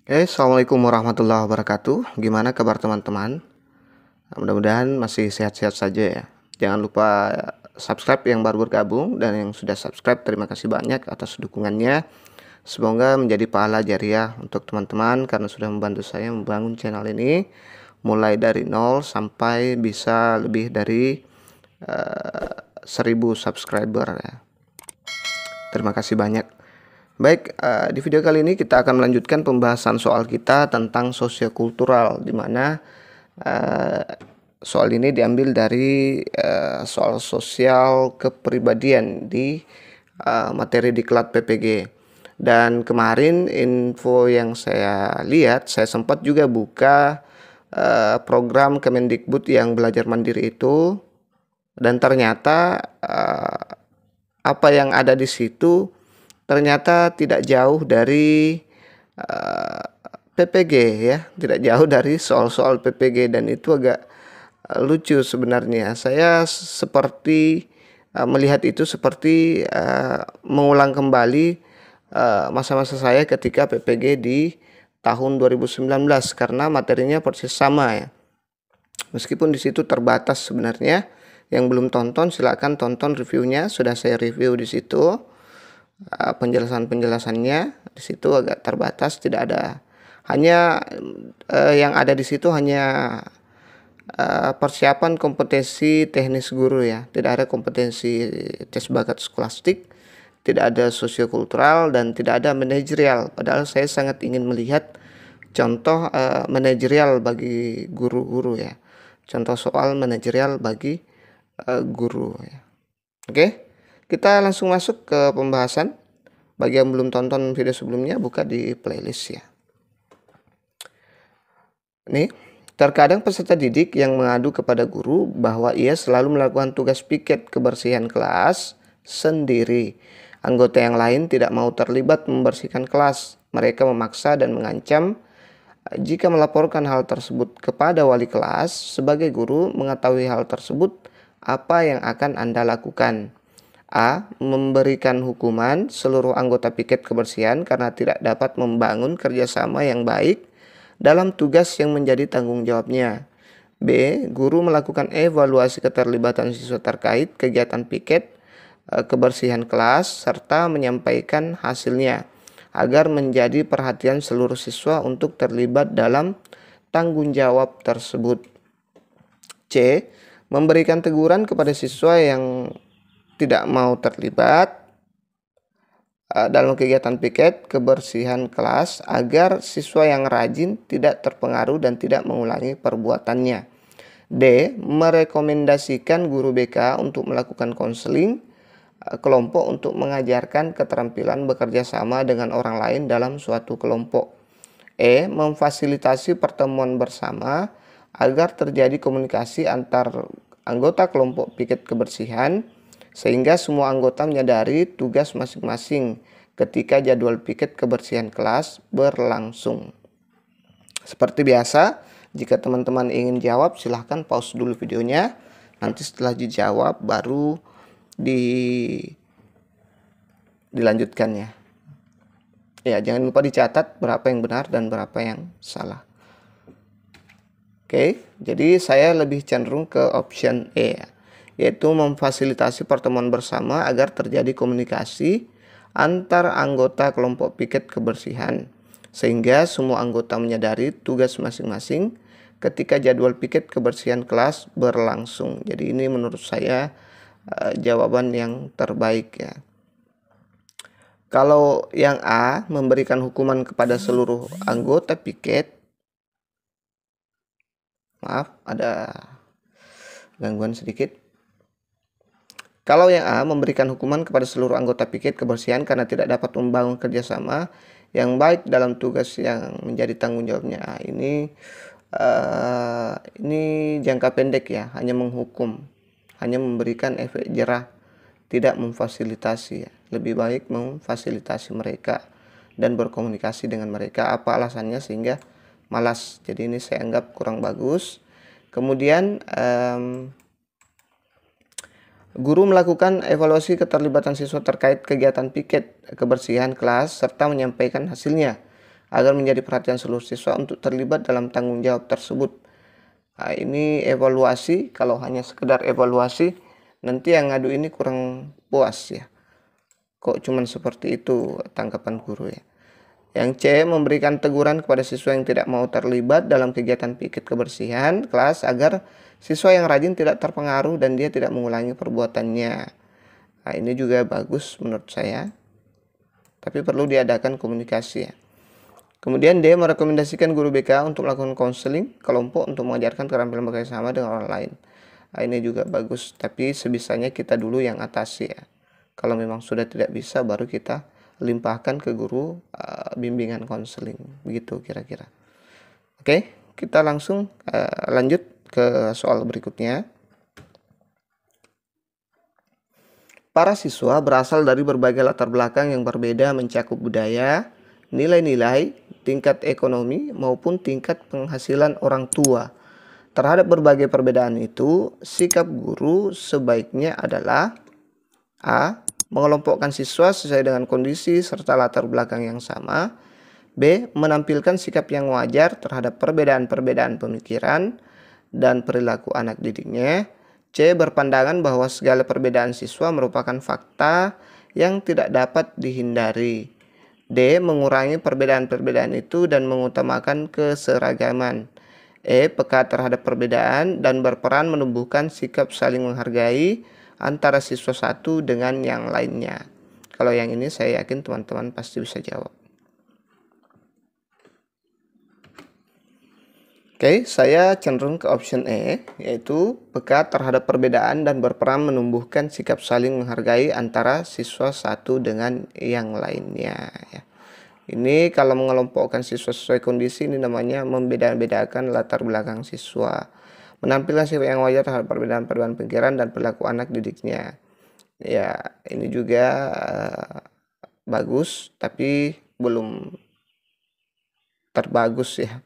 Assalamualaikum warahmatullahi wabarakatuh. Gimana kabar teman-teman? Mudah-mudahan masih sehat-sehat saja ya. Jangan lupa subscribe yang baru bergabung dan yang sudah subscribe terima kasih banyak atas dukungannya. Semoga menjadi pahala jariah untuk teman-teman karena sudah membantu saya membangun channel ini mulai dari nol sampai bisa lebih dari 1000 subscriber ya. Terima kasih banyak. Baik, di video kali ini kita akan melanjutkan pembahasan soal kita tentang sosiokultural, di mana soal ini diambil dari soal sosial kepribadian di materi diklat PPG. Dan kemarin info yang saya lihat, saya sempat juga buka program Kemendikbud yang belajar mandiri itu, dan ternyata apa yang ada di situ ternyata tidak jauh dari PPG ya, tidak jauh dari soal-soal PPG, dan itu agak lucu sebenarnya. Saya seperti melihat itu seperti mengulang kembali masa-masa saya ketika PPG di tahun 2019 karena materinya persis sama ya. Meskipun di situ terbatas sebenarnya. Yang belum tonton silakan tonton reviewnya, sudah saya review di situ. Penjelasan-penjelasannya di situ agak terbatas, tidak ada, hanya yang ada di situ hanya persiapan kompetensi teknis guru ya, tidak ada kompetensi tes bakat skolastik, tidak ada sosiokultural, dan tidak ada manajerial. Padahal saya sangat ingin melihat contoh manajerial bagi guru-guru ya, contoh soal manajerial bagi guru ya. Oke, kita langsung masuk ke pembahasan. Bagi yang belum tonton video sebelumnya, buka di playlist ya. Nih, terkadang peserta didik yang mengadu kepada guru bahwa ia selalu melakukan tugas piket kebersihan kelas sendiri. Anggota yang lain tidak mau terlibat membersihkan kelas. Mereka memaksa dan mengancam jika melaporkan hal tersebut kepada wali kelas. Sebagai guru, mengetahui hal tersebut, apa yang akan Anda lakukan? A. Memberikan hukuman seluruh anggota piket kebersihan karena tidak dapat membangun kerjasama yang baik dalam tugas yang menjadi tanggung jawabnya. B. Guru melakukan evaluasi keterlibatan siswa terkait kegiatan piket kebersihan kelas serta menyampaikan hasilnya agar menjadi perhatian seluruh siswa untuk terlibat dalam tanggung jawab tersebut. C. Memberikan teguran kepada siswa yang tidak mau terlibat dalam kegiatan piket kebersihan kelas agar siswa yang rajin tidak terpengaruh dan tidak mengulangi perbuatannya. D. Merekomendasikan guru BK untuk melakukan konseling kelompok untuk mengajarkan keterampilan bekerja sama dengan orang lain dalam suatu kelompok. E. Memfasilitasi pertemuan bersama agar terjadi komunikasi antar anggota kelompok piket kebersihan sehingga semua anggota menyadari tugas masing-masing ketika jadwal piket kebersihan kelas berlangsung. Seperti biasa, jika teman-teman ingin jawab silahkan pause dulu videonya. Nanti setelah dijawab baru dilanjutkan ya. Ya, jangan lupa dicatat berapa yang benar dan berapa yang salah. Oke, jadi saya lebih cenderung ke option E ya, yaitu memfasilitasi pertemuan bersama agar terjadi komunikasi antar anggota kelompok piket kebersihan sehingga semua anggota menyadari tugas masing-masing ketika jadwal piket kebersihan kelas berlangsung. Jadi ini menurut saya jawaban yang terbaik ya. Kalau yang A, memberikan hukuman kepada seluruh anggota piket, maaf ada gangguan sedikit. Kalau yang A, memberikan hukuman kepada seluruh anggota piket kebersihan karena tidak dapat membangun kerjasama yang baik dalam tugas yang menjadi tanggung jawabnya. Ini jangka pendek ya, hanya menghukum, hanya memberikan efek jerah, tidak memfasilitasi ya. Lebih baik memfasilitasi mereka dan berkomunikasi dengan mereka apa alasannya sehingga malas. Jadi ini saya anggap kurang bagus. Kemudian guru melakukan evaluasi keterlibatan siswa terkait kegiatan piket kebersihan kelas serta menyampaikan hasilnya agar menjadi perhatian seluruh siswa untuk terlibat dalam tanggung jawab tersebut. Nah, ini evaluasi. Kalau hanya sekedar evaluasi, nanti yang ngadu ini kurang puas ya. Kok cuman seperti itu tanggapan guru ya. Yang C, memberikan teguran kepada siswa yang tidak mau terlibat dalam kegiatan piket kebersihan kelas agar siswa yang rajin tidak terpengaruh dan dia tidak mengulangi perbuatannya. Nah, ini juga bagus menurut saya. Tapi perlu diadakan komunikasi ya. Kemudian D, merekomendasikan guru BK untuk melakukan konseling kelompok untuk mengajarkan keterampilan bekerja sama dengan orang lain. Nah, ini juga bagus, tapi sebisanya kita dulu yang atasi ya. Kalau memang sudah tidak bisa, baru kita limpahkan ke guru bimbingan konseling, begitu kira-kira. Oke, kita langsung lanjut ke soal berikutnya. Para siswa berasal dari berbagai latar belakang yang berbeda, mencakup budaya, nilai-nilai, tingkat ekonomi, maupun tingkat penghasilan orang tua. Terhadap berbagai perbedaan itu, sikap guru sebaiknya adalah A. Mengelompokkan siswa sesuai dengan kondisi serta latar belakang yang sama. B. Menampilkan sikap yang wajar terhadap perbedaan-perbedaan pemikiran dan perilaku anak didiknya. C. Berpandangan bahwa segala perbedaan siswa merupakan fakta yang tidak dapat dihindari. D. Mengurangi perbedaan-perbedaan itu dan mengutamakan keseragaman. E. Peka terhadap perbedaan dan berperan menumbuhkan sikap saling menghargai antara siswa satu dengan yang lainnya. Kalau yang ini saya yakin teman-teman pasti bisa jawab. Oke, saya cenderung ke option E, yaitu peka terhadap perbedaan dan berperan menumbuhkan sikap saling menghargai antara siswa satu dengan yang lainnya. Ya. Ini kalau mengelompokkan siswa sesuai kondisi, ini namanya membeda-bedakan latar belakang siswa. Menampilkan sikap yang wajar terhadap perbedaan-perbedaan pikiran dan perilaku anak didiknya. Ya, ini juga bagus, tapi belum terbagus ya.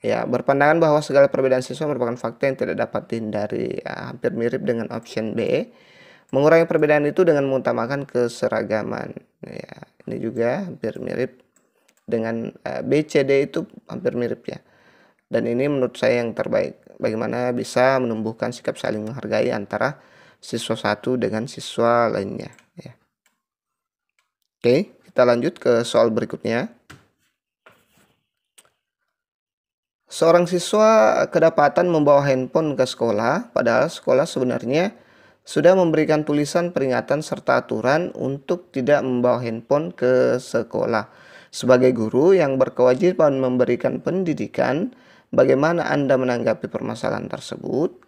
Ya, berpandangan bahwa segala perbedaan siswa merupakan fakta yang tidak dapat dihindari. Ya, hampir mirip dengan option B. Mengurangi perbedaan itu dengan mengutamakan keseragaman. Ya, ini juga hampir mirip dengan B, C, D itu hampir mirip ya. Dan ini menurut saya yang terbaik. Bagaimana bisa menumbuhkan sikap saling menghargai antara siswa satu dengan siswa lainnya. Ya. Oke, kita lanjut ke soal berikutnya. Seorang siswa kedapatan membawa handphone ke sekolah, padahal sekolah sebenarnya sudah memberikan tulisan peringatan serta aturan untuk tidak membawa handphone ke sekolah. Sebagai guru yang berkewajiban memberikan pendidikan, bagaimana Anda menanggapi permasalahan tersebut?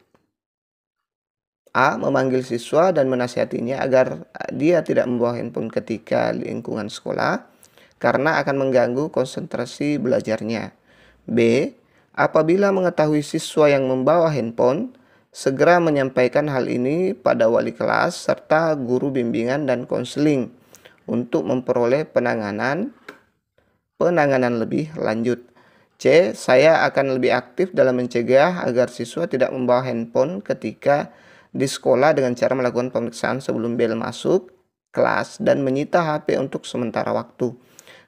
A. Memanggil siswa dan menasihatinya agar dia tidak membawa handphone ketika lingkungan sekolah, karena akan mengganggu konsentrasi belajarnya. B. Apabila mengetahui siswa yang membawa handphone, segera menyampaikan hal ini pada wali kelas serta guru bimbingan dan konseling untuk memperoleh penanganan lebih lanjut. C. Saya akan lebih aktif dalam mencegah agar siswa tidak membawa handphone ketika di sekolah dengan cara melakukan pemeriksaan sebelum bel masuk kelas dan menyita HP untuk sementara waktu.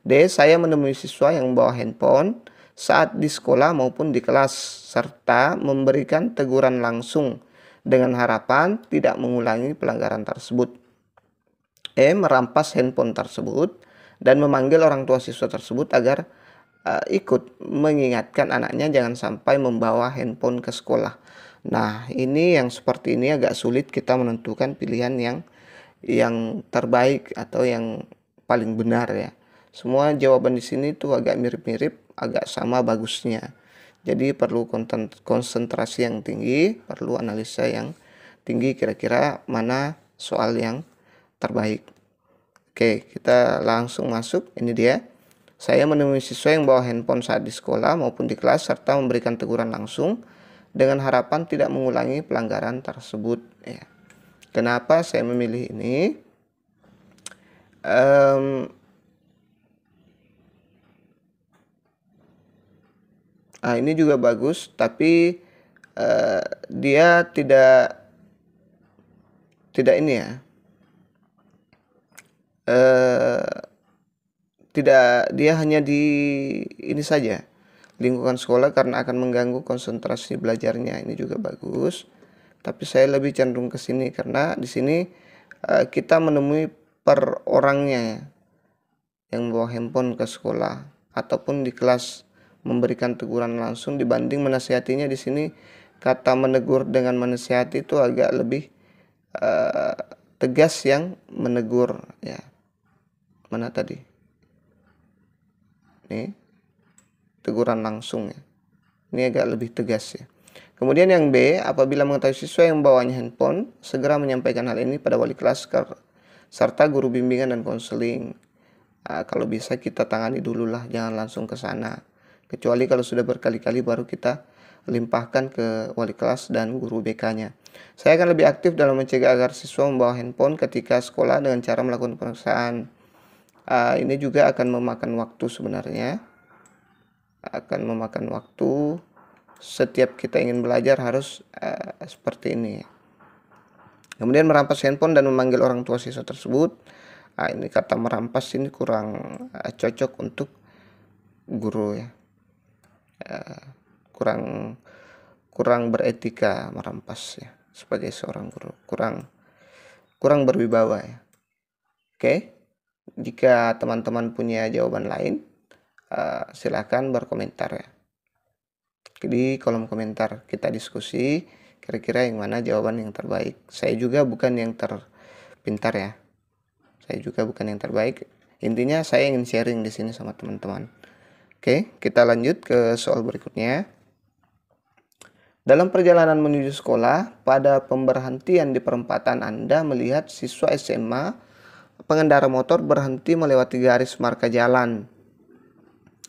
D. Saya menemui siswa yang membawa handphone saat di sekolah maupun di kelas, serta memberikan teguran langsung dengan harapan tidak mengulangi pelanggaran tersebut. E. Merampas handphone tersebut dan memanggil orang tua siswa tersebut agar ikut mengingatkan anaknya jangan sampai membawa handphone ke sekolah. Nah, ini yang seperti ini agak sulit kita menentukan pilihan yang terbaik atau yang paling benar ya. Semua jawaban di sini tuh agak mirip-mirip, agak sama bagusnya. Jadi perlu konsentrasi yang tinggi, perlu analisa yang tinggi kira-kira mana soal yang terbaik. Oke, kita langsung masuk. Ini dia. Saya menemui siswa yang bawa handphone saat di sekolah maupun di kelas serta memberikan teguran langsung dengan harapan tidak mengulangi pelanggaran tersebut. Ya. Kenapa saya memilih ini? Ini juga bagus, tapi dia tidak ini ya, dia hanya di ini saja, lingkungan sekolah karena akan mengganggu konsentrasi belajarnya. Ini juga bagus. Tapi saya lebih cenderung ke sini karena di sini kita menemui per orangnya ya, yang membawa handphone ke sekolah ataupun di kelas memberikan teguran langsung dibanding menasihatinya. Di sini kata menegur dengan menasihati itu agak lebih tegas yang menegur ya. Mana tadi? Nih, teguran langsung ya. Ini agak lebih tegas ya. Kemudian yang B, apabila mengetahui siswa yang membawanya handphone, segera menyampaikan hal ini pada wali kelas serta guru bimbingan dan konseling. Kalau bisa kita tangani dulu lah, jangan langsung ke sana. Kecuali kalau sudah berkali-kali baru kita limpahkan ke wali kelas dan guru BK-nya. Saya akan lebih aktif dalam mencegah agar siswa membawa handphone ketika sekolah dengan cara melakukan pemeriksaan. Ini juga akan memakan waktu sebenarnya. Akan memakan waktu. Setiap kita ingin belajar harus seperti ini. Kemudian merampas handphone dan memanggil orang tua siswa tersebut. Ini kata merampas ini kurang cocok untuk guru ya. Kurang beretika merampas ya sebagai seorang guru. Kurang berwibawa ya. Oke. Jika teman-teman punya jawaban lain, silakan berkomentar ya. Di kolom komentar kita diskusi kira-kira yang mana jawaban yang terbaik. Saya juga bukan yang terpintar ya. Saya juga bukan yang terbaik. Intinya saya ingin sharing di sini sama teman-teman. Oke, kita lanjut ke soal berikutnya. Dalam perjalanan menuju sekolah, pada pemberhentian di perempatan Anda melihat siswa SMA pengendara motor berhenti melewati garis marka jalan.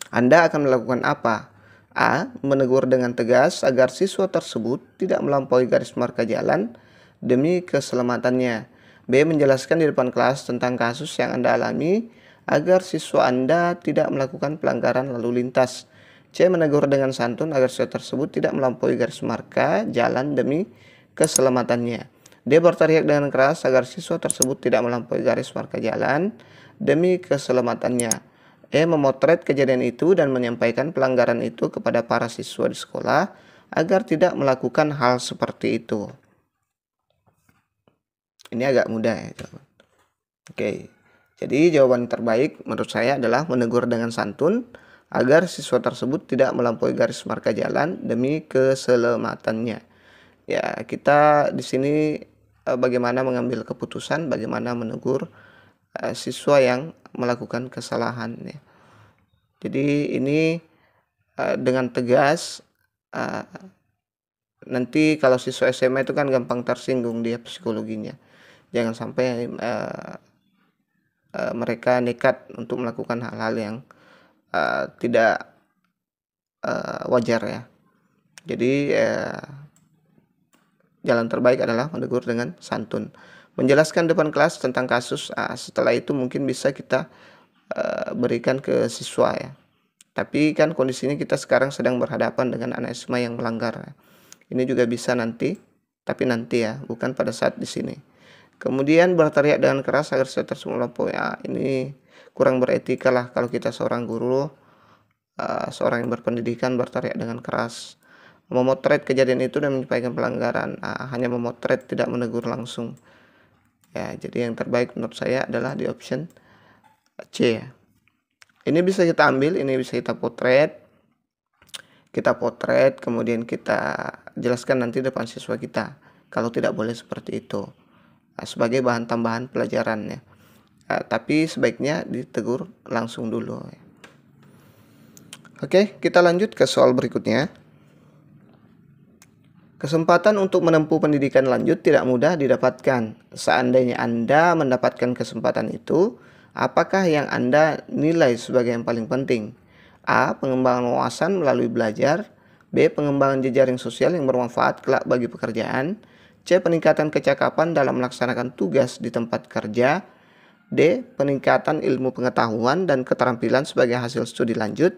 Anda akan melakukan apa? A. Menegur dengan tegas agar siswa tersebut tidak melampaui garis marka jalan demi keselamatannya. B. Menjelaskan di depan kelas tentang kasus yang Anda alami agar siswa Anda tidak melakukan pelanggaran lalu lintas. C. Menegur dengan santun agar siswa tersebut tidak melampaui garis marka jalan demi keselamatannya. D. Berteriak dengan keras agar siswa tersebut tidak melampaui garis marka jalan demi keselamatannya. E. Memotret kejadian itu dan menyampaikan pelanggaran itu kepada para siswa di sekolah agar tidak melakukan hal seperti itu. Ini agak mudah ya teman. Oke, jadi jawaban terbaik menurut saya adalah menegur dengan santun agar siswa tersebut tidak melampaui garis marka jalan demi keselamatannya. Ya, kita di sini bagaimana mengambil keputusan, bagaimana menegur siswa yang melakukan kesalahan ya. Jadi ini dengan tegas, nanti kalau siswa SMA itu kan gampang tersinggung dia psikologinya. Jangan sampai mereka nekat untuk melakukan hal-hal yang tidak wajar ya. Jadi jalan terbaik adalah menegur dengan santun. Menjelaskan depan kelas tentang kasus, setelah itu mungkin bisa kita berikan ke siswa ya. Tapi kan kondisinya kita sekarang sedang berhadapan dengan anak SMA yang melanggar. Ini juga bisa nanti, tapi nanti ya, bukan pada saat di sini. Kemudian berteriak dengan keras agar siswa tersebut melampaui. Ini kurang beretika lah kalau kita seorang guru, seorang yang berpendidikan berteriak dengan keras. Memotret kejadian itu dan menyampaikan pelanggaran, hanya memotret tidak menegur langsung ya. Jadi yang terbaik menurut saya adalah di option C ya. Ini bisa kita ambil, ini bisa kita potret, kemudian kita jelaskan nanti depan siswa kita kalau tidak boleh seperti itu, sebagai bahan tambahan pelajaran ya. Tapi sebaiknya ditegur langsung dulu ya. Oke, kita lanjut ke soal berikutnya. Kesempatan untuk menempuh pendidikan lanjut tidak mudah didapatkan. Seandainya Anda mendapatkan kesempatan itu, apakah yang Anda nilai sebagai yang paling penting? A. Pengembangan wawasan melalui belajar. B. Pengembangan jejaring sosial yang bermanfaat kelak bagi pekerjaan. C. Peningkatan kecakapan dalam melaksanakan tugas di tempat kerja. D. Peningkatan ilmu pengetahuan dan keterampilan sebagai hasil studi lanjut.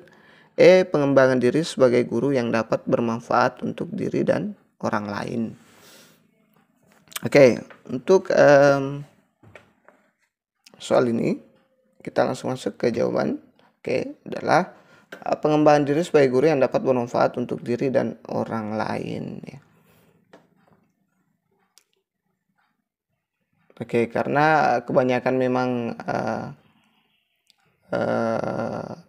E. Pengembangan diri sebagai guru yang dapat bermanfaat untuk diri dan orang lain. Oke, untuk soal ini kita langsung masuk ke jawaban. Oke, adalah pengembangan diri sebagai guru yang dapat bermanfaat untuk diri dan orang lain ya. Oke, karena kebanyakan memang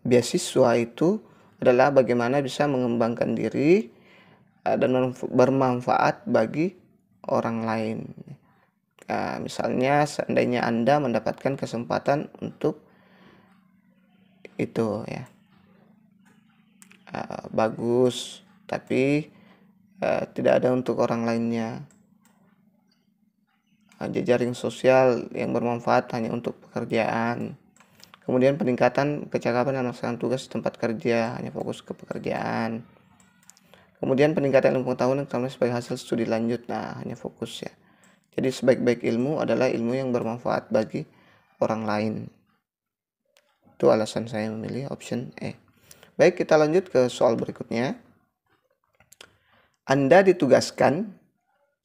beasiswa itu adalah bagaimana bisa mengembangkan diri dan bermanfaat bagi orang lain. Misalnya seandainya Anda mendapatkan kesempatan untuk itu ya, bagus, tapi tidak ada untuk orang lainnya. Jejaring sosial yang bermanfaat hanya untuk pekerjaan. Kemudian peningkatan kecakapan dan melaksanakan tugas di tempat kerja, hanya fokus ke pekerjaan. Kemudian peningkatan ilmu pengetahuan sebagai hasil studi lanjut, nah hanya fokus ya. Jadi sebaik-baik ilmu adalah ilmu yang bermanfaat bagi orang lain. Itu alasan saya memilih option E. Baik, kita lanjut ke soal berikutnya. Anda ditugaskan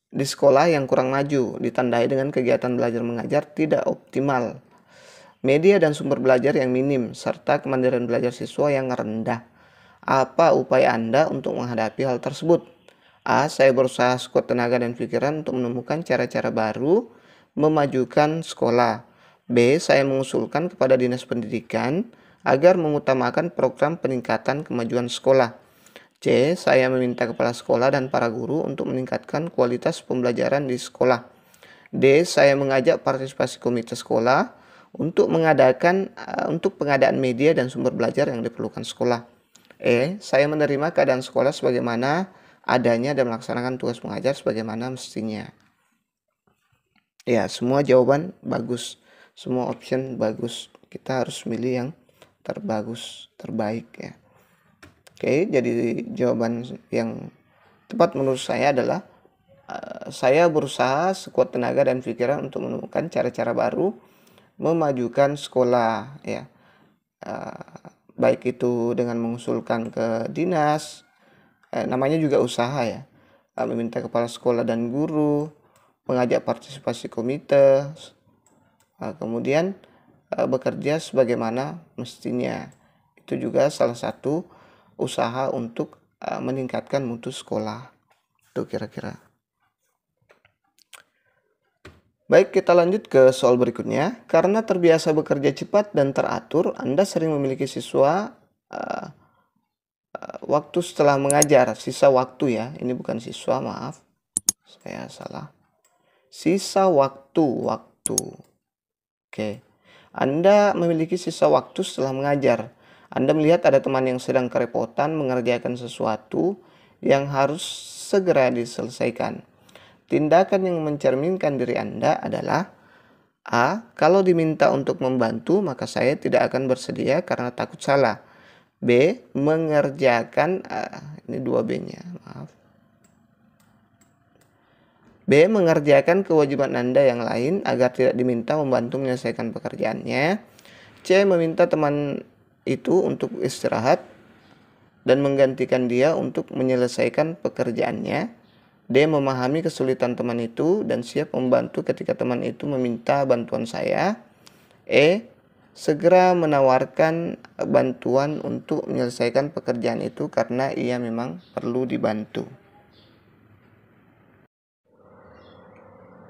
di sekolah yang kurang maju, ditandai dengan kegiatan belajar mengajar tidak optimal, media dan sumber belajar yang minim, serta kemandirian belajar siswa yang rendah. Apa upaya Anda untuk menghadapi hal tersebut? A. Saya berusaha sekuat tenaga dan pikiran untuk menemukan cara-cara baru memajukan sekolah. B. Saya mengusulkan kepada Dinas Pendidikan agar mengutamakan program peningkatan kemajuan sekolah. C. Saya meminta kepala sekolah dan para guru untuk meningkatkan kualitas pembelajaran di sekolah. D. Saya mengajak partisipasi komite sekolah untuk pengadaan media dan sumber belajar yang diperlukan sekolah. E. Saya menerima keadaan sekolah sebagaimana adanya dan melaksanakan tugas mengajar sebagaimana mestinya. Ya, semua jawaban bagus, semua option bagus. Kita harus milih yang terbagus, terbaik ya. Oke, jadi jawaban yang tepat menurut saya adalah saya berusaha sekuat tenaga dan pikiran untuk menemukan cara-cara baru memajukan sekolah ya. Baik itu dengan mengusulkan ke dinas, namanya juga usaha ya, meminta kepala sekolah dan guru, mengajak partisipasi komite, kemudian bekerja sebagaimana mestinya. Itu juga salah satu usaha untuk meningkatkan mutu sekolah. Itu kira-kira. Baik, kita lanjut ke soal berikutnya. Karena terbiasa bekerja cepat dan teratur, Anda sering memiliki siswa waktu setelah mengajar. Sisa waktu ya, ini bukan siswa, maaf. Saya salah. Sisa waktu. Oke. Anda memiliki sisa waktu setelah mengajar. Anda melihat ada teman yang sedang kerepotan mengerjakan sesuatu yang harus segera diselesaikan. Tindakan yang mencerminkan diri Anda adalah A. Kalau diminta untuk membantu, maka saya tidak akan bersedia karena takut salah. B. Mengerjakan, ini 2B-nya, maaf. B. Mengerjakan kewajiban Anda yang lain agar tidak diminta membantu menyelesaikan pekerjaannya. C. Meminta teman itu untuk istirahat dan menggantikan dia untuk menyelesaikan pekerjaannya. D. Memahami kesulitan teman itu dan siap membantu ketika teman itu meminta bantuan saya. E. Segera menawarkan bantuan untuk menyelesaikan pekerjaan itu karena ia memang perlu dibantu.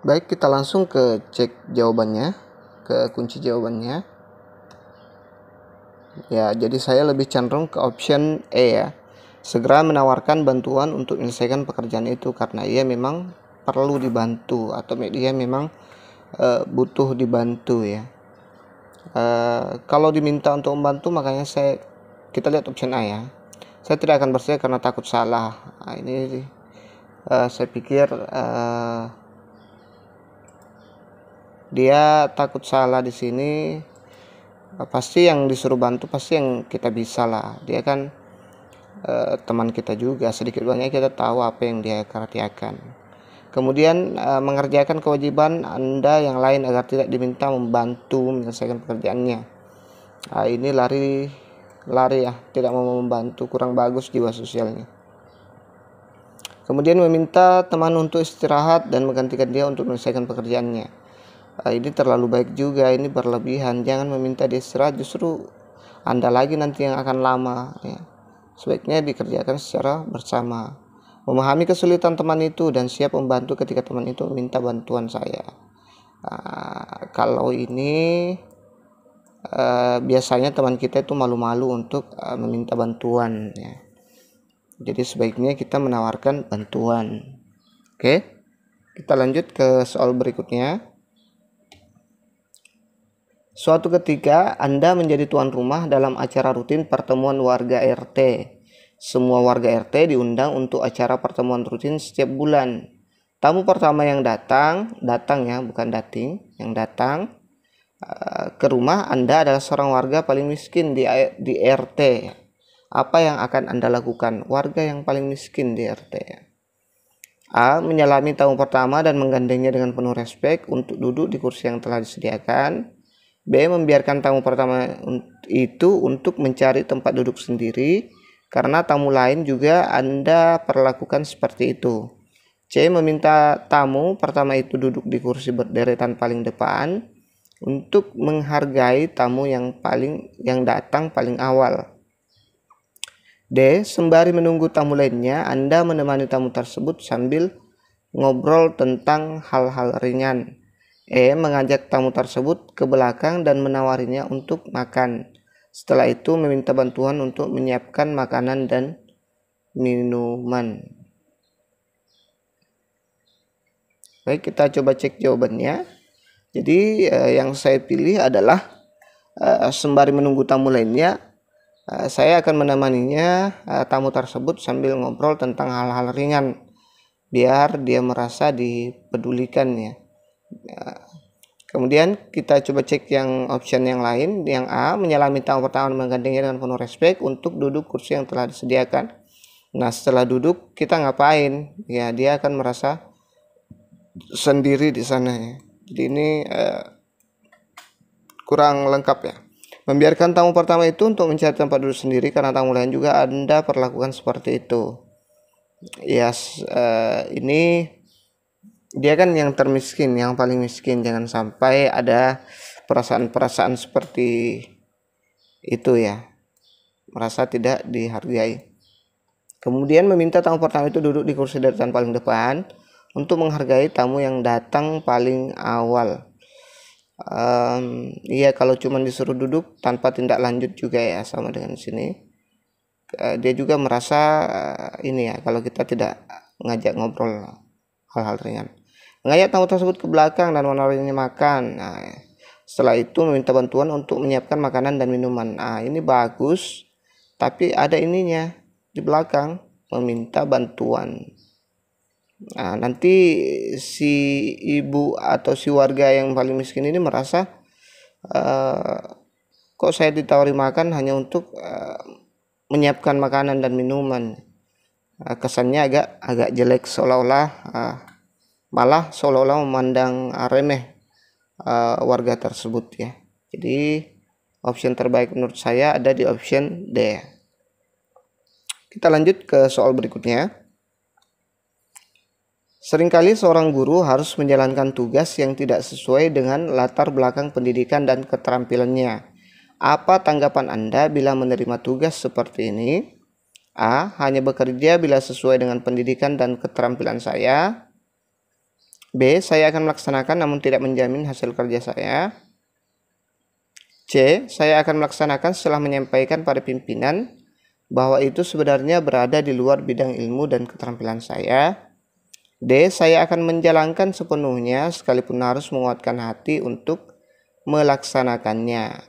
Baik, kita langsung ke cek jawabannya, ke kunci jawabannya. Ya, jadi saya lebih cenderung ke option E ya. Segera menawarkan bantuan untuk menyelesaikan pekerjaan itu karena ia memang perlu dibantu atau dia memang butuh dibantu ya. Kalau diminta untuk membantu, makanya kita lihat option A ya. Saya tidak akan bersedia karena takut salah. Nah, ini saya pikir dia takut salah di sini. Pasti yang disuruh bantu pasti yang kita bisa lah. Dia kan teman kita juga, sedikit banyak kita tahu apa yang dia kerjakan. Kemudian mengerjakan kewajiban Anda yang lain agar tidak diminta membantu menyelesaikan pekerjaannya. Ini lari ya, tidak mau membantu, kurang bagus jiwa sosialnya. Kemudian meminta teman untuk istirahat dan menggantikan dia untuk menyelesaikan pekerjaannya. Ini terlalu baik juga, ini berlebihan. Jangan meminta diistirahat, justru Anda lagi nanti yang akan lama ya. Sebaiknya dikerjakan secara bersama. Memahami kesulitan teman itu dan siap membantu ketika teman itu meminta bantuan saya. Kalau ini biasanya teman kita itu malu-malu untuk meminta bantuan ya. Jadi sebaiknya kita menawarkan bantuan. Oke, kita lanjut ke soal berikutnya. Suatu ketika Anda menjadi tuan rumah dalam acara rutin pertemuan warga RT. Semua warga RT diundang untuk acara pertemuan rutin setiap bulan. Tamu pertama yang datang ya, bukan dating, yang datang ke rumah Anda adalah seorang warga paling miskin di RT. Apa yang akan Anda lakukan? Warga yang paling miskin di RT. A. Menyalami tamu pertama dan menggandengnya dengan penuh respek untuk duduk di kursi yang telah disediakan. B. Membiarkan tamu pertama itu untuk mencari tempat duduk sendiri karena tamu lain juga Anda perlakukan seperti itu. C. Meminta tamu pertama itu duduk di kursi berderetan paling depan untuk menghargai tamu yang datang paling awal. D. Sembari menunggu tamu lainnya, Anda menemani tamu tersebut sambil ngobrol tentang hal-hal ringan. E. Mengajak tamu tersebut ke belakang dan menawarinya untuk makan. Setelah itu meminta bantuan untuk menyiapkan makanan dan minuman. Baik, kita coba cek jawabannya. Jadi yang saya pilih adalah sembari menunggu tamu lainnya, saya akan menemaninya tamu tersebut sambil ngobrol tentang hal-hal ringan biar dia merasa dipedulikan ya. Kemudian kita coba cek yang option yang lain. Yang A, menyalami tamu pertama menggandengnya dengan penuh respek untuk duduk kursi yang telah disediakan. Nah, setelah duduk kita ngapain? Ya, dia akan merasa sendiri di sana ya. Jadi ini kurang lengkap ya. Membiarkan tamu pertama itu untuk mencari tempat duduk sendiri karena tamu lain juga Anda perlakukan seperti itu. Yes, ini dia kan yang termiskin, yang paling miskin. Jangan sampai ada perasaan-perasaan seperti itu ya, merasa tidak dihargai. Kemudian meminta tamu pertama itu duduk di kursi deretan paling depan untuk menghargai tamu yang datang paling awal. Iya, kalau cuma disuruh duduk tanpa tindak lanjut juga ya, sama dengan sini. Dia juga merasa ini ya, kalau kita tidak ngajak ngobrol hal-hal ringan. Mengajak tamu tersebut ke belakang dan menawarinya makan. Nah, setelah itu meminta bantuan untuk menyiapkan makanan dan minuman. Nah, ini bagus, tapi ada ininya di belakang, meminta bantuan. Nah, nanti si ibu atau si warga yang paling miskin ini merasa kok saya ditawari makan hanya untuk menyiapkan makanan dan minuman. Kesannya agak jelek, seolah-olah malah seolah-olah memandang remeh warga tersebut ya. Jadi option terbaik menurut saya ada di option D. Kita lanjut ke soal berikutnya. Seringkali seorang guru harus menjalankan tugas yang tidak sesuai dengan latar belakang pendidikan dan keterampilannya. Apa tanggapan Anda bila menerima tugas seperti ini? A. Hanya bekerja bila sesuai dengan pendidikan dan keterampilan saya. B. Saya akan melaksanakan namun tidak menjamin hasil kerja saya. C. Saya akan melaksanakan setelah menyampaikan pada pimpinan bahwa itu sebenarnya berada di luar bidang ilmu dan keterampilan saya. D. Saya akan menjalankan sepenuhnya sekalipun harus menguatkan hati untuk melaksanakannya.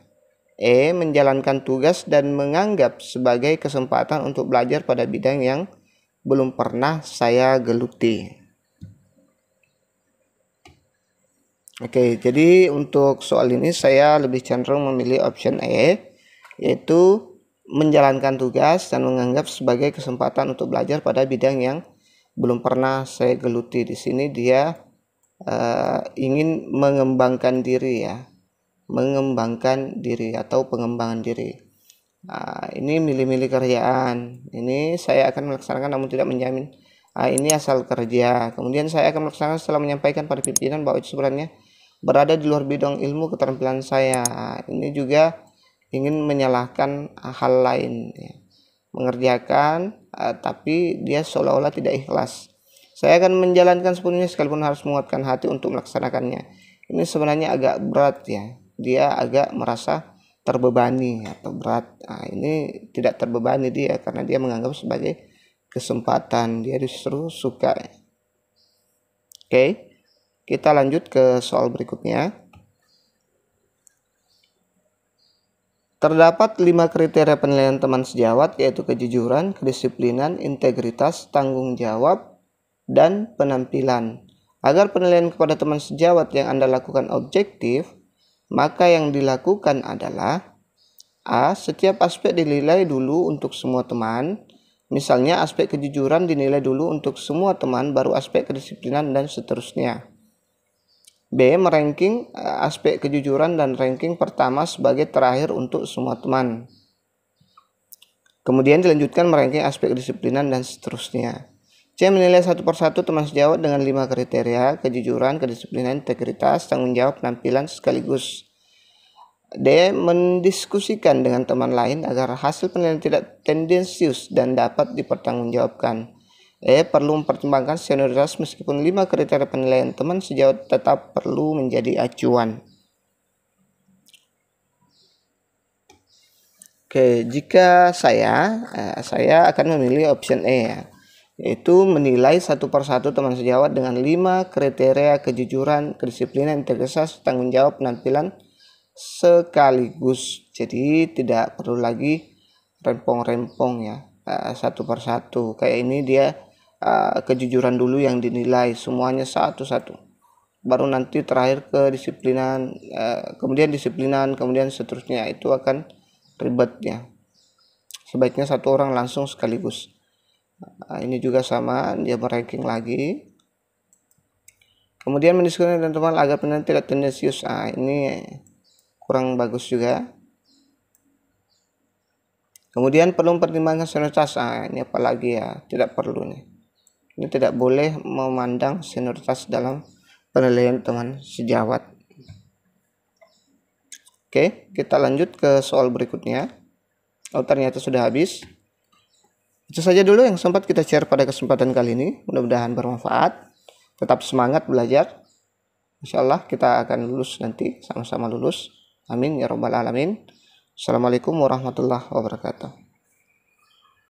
E. Menjalankan tugas dan menganggap sebagai kesempatan untuk belajar pada bidang yang belum pernah saya geluti. Oke, jadi untuk soal ini saya lebih cenderung memilih option E, yaitu menjalankan tugas dan menganggap sebagai kesempatan untuk belajar pada bidang yang belum pernah saya geluti. Di sini dia ingin mengembangkan diri ya, mengembangkan diri atau pengembangan diri. Ini milih-milih kerjaan. Ini saya akan melaksanakan namun tidak menjamin. Ini asal kerja. Kemudian saya akan melaksanakan setelah menyampaikan pada pimpinan bahwa itu sebenarnya berada di luar bidang ilmu keterampilan saya. Ini juga ingin menyalahkan hal lain, ya. Mengerjakan tapi dia seolah-olah tidak ikhlas. Saya akan menjalankan sepenuhnya sekalipun harus menguatkan hati untuk melaksanakannya. Ini sebenarnya agak berat, ya. Dia agak merasa terbebani atau berat. Ini tidak terbebani dia karena dia menganggap sebagai kesempatan. Dia justru suka. Oke, kita lanjut ke soal berikutnya. Terdapat 5 kriteria penilaian teman sejawat, yaitu kejujuran, kedisiplinan, integritas, tanggung jawab, dan penampilan. Agar penilaian kepada teman sejawat yang Anda lakukan objektif, maka yang dilakukan adalah A. Setiap aspek dinilai dulu untuk semua teman. Misalnya aspek kejujuran dinilai dulu untuk semua teman, baru aspek kedisiplinan, dan seterusnya. B. Meranking aspek kejujuran dan ranking pertama sebagai terakhir untuk semua teman. Kemudian dilanjutkan meranking aspek kedisiplinan dan seterusnya. C. Menilai satu persatu teman sejawat dengan 5 kriteria: kejujuran, kedisiplinan, integritas, tanggung jawab, penampilan sekaligus. D. Mendiskusikan dengan teman lain agar hasil penilaian tidak tendensius dan dapat dipertanggungjawabkan. E. Perlu mempertimbangkan senioritas meskipun 5 kriteria penilaian teman sejawat tetap perlu menjadi acuan. Oke, jika saya akan memilih option E, ya, yaitu menilai satu persatu teman sejawat dengan 5 kriteria kejujuran, kedisiplinan, integritas, tanggung jawab, penampilan sekaligus. Jadi tidak perlu lagi rempong-rempong, ya, satu persatu. Kayak ini dia kejujuran dulu yang dinilai semuanya satu-satu, baru nanti terakhir kedisiplinan, kemudian disiplinan, kemudian seterusnya. Itu akan ribet, ya. Sebaiknya satu orang langsung sekaligus. Ini juga sama, dia meranking lagi. Kemudian mendiskusikan dengan teman agar penilaian tidak tendensius. Ini kurang bagus juga. Kemudian perlu mempertimbangkan senioritas. Ini apalagi, ya, tidak perlu nih. Ini tidak boleh memandang senioritas dalam penilaian teman sejawat. Oke, kita lanjut ke soal berikutnya. Oh, ternyata sudah habis. Itu saja dulu yang sempat kita share pada kesempatan kali ini. Mudah-mudahan bermanfaat. Tetap semangat belajar. Insyaallah kita akan lulus nanti, sama-sama lulus. Amin ya rabbal alamin. Assalamualaikum warahmatullahi wabarakatuh.